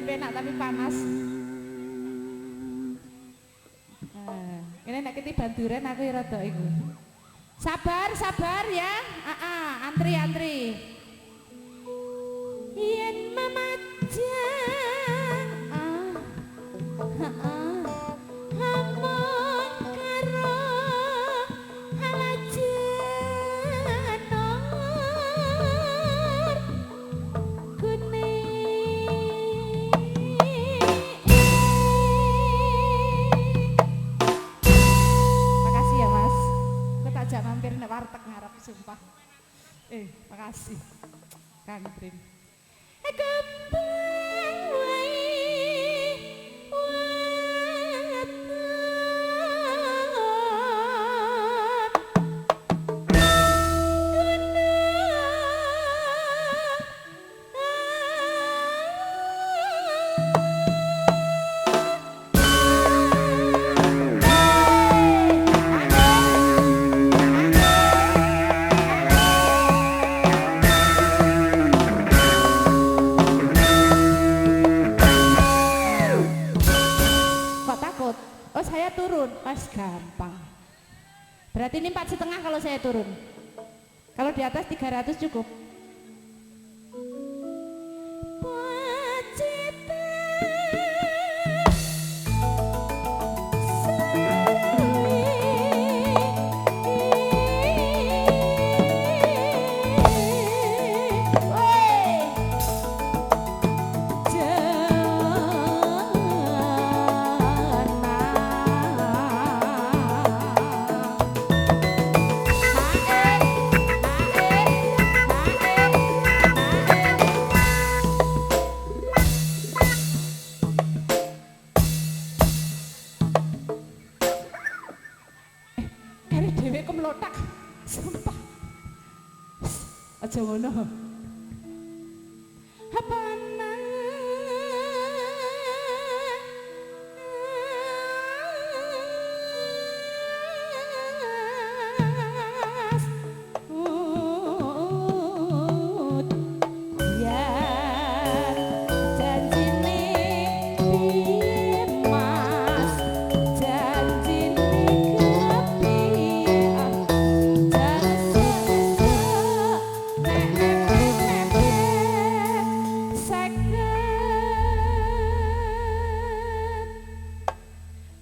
penak tapi panas. Ini nek ketiban duren aku ya rada iku. Sabar ya. Antri. Yen mamaja. Hamon karo halajenor kuning. Makasih ya Mas. Aku tak jak mampir nek warteg ngarep sumpah. Makasih. Kang Trin. Kembang wae waton. Saya turun, pas gampang. Berarti ini 4,5 kalau saya turun. Kalau di atas 300 cukup. Sumpah. Aja ngono.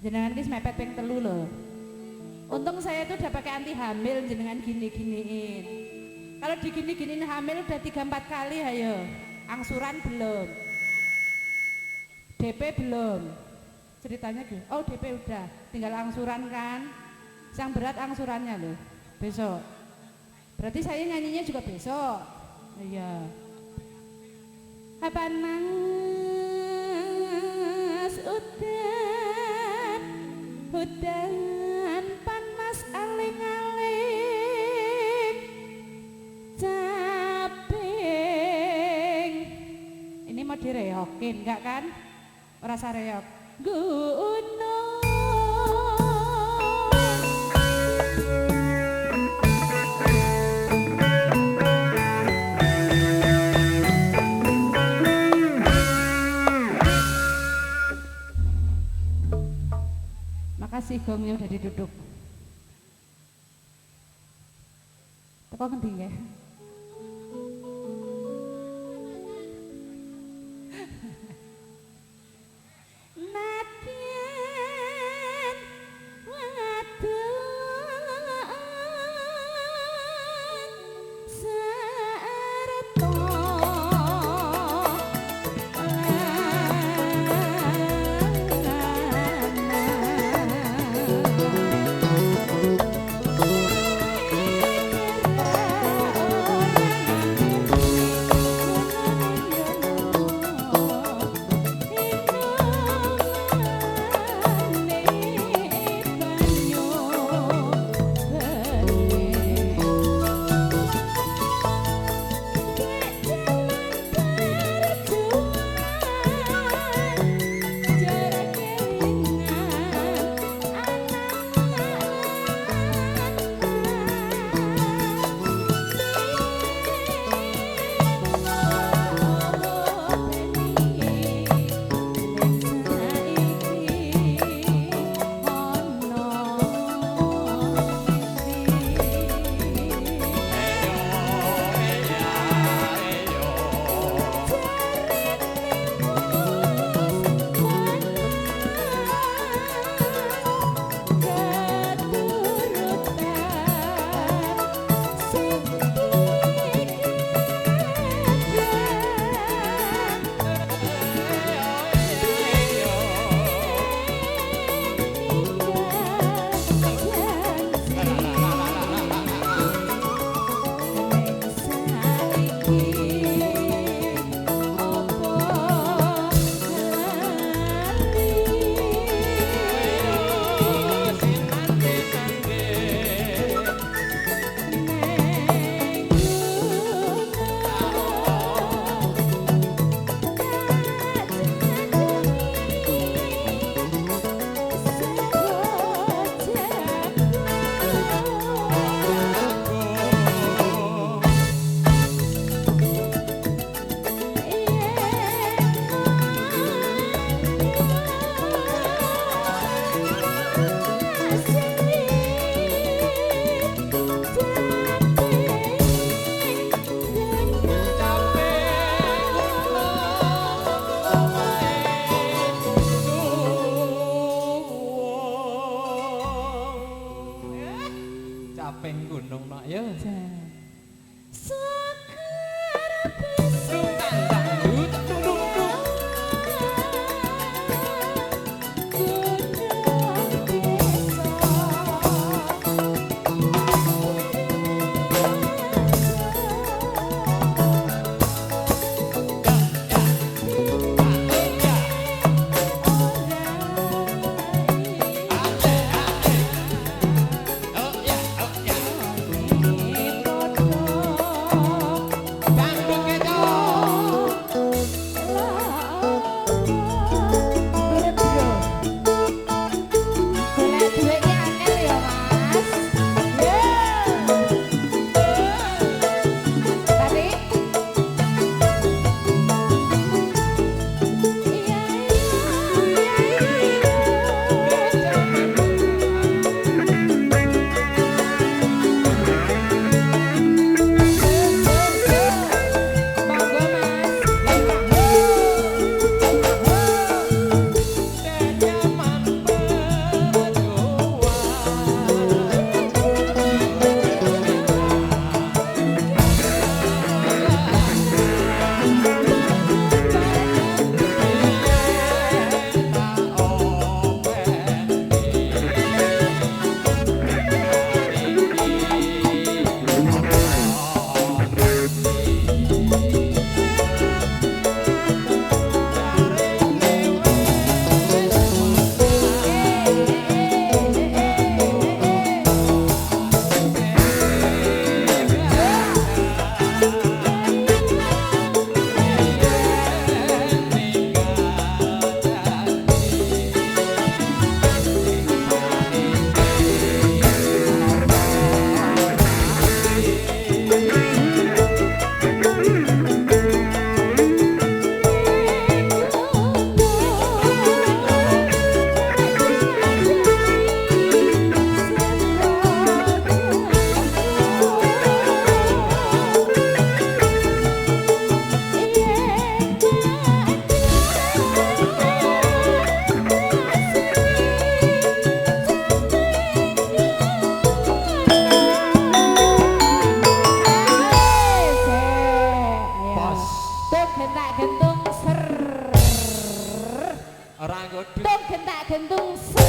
Jenengan ki mepet ping 3 lho. Untung saya itu udah pakai anti hamil jenengan gini-giniin. Kalau digini-giniin hamil udah 3-4 kali ayo. Angsuran belum. DP belum. Ceritanya gitu. Oh DP udah, tinggal angsuran kan. Yang berat angsurannya loh. Besok. Berarti saya nyanyinya juga besok. Iya. Apa nangis udan panas aling-aling caping. Ini mau direokin enggak kan? Rasa reok gunung. Makasih gongnya udah diduduk. Teko ngendi nggih? Nadyan wadon sarta Ayo. Sekarang bisa Dangdut duduk. Orang godhong Tung gentak gentung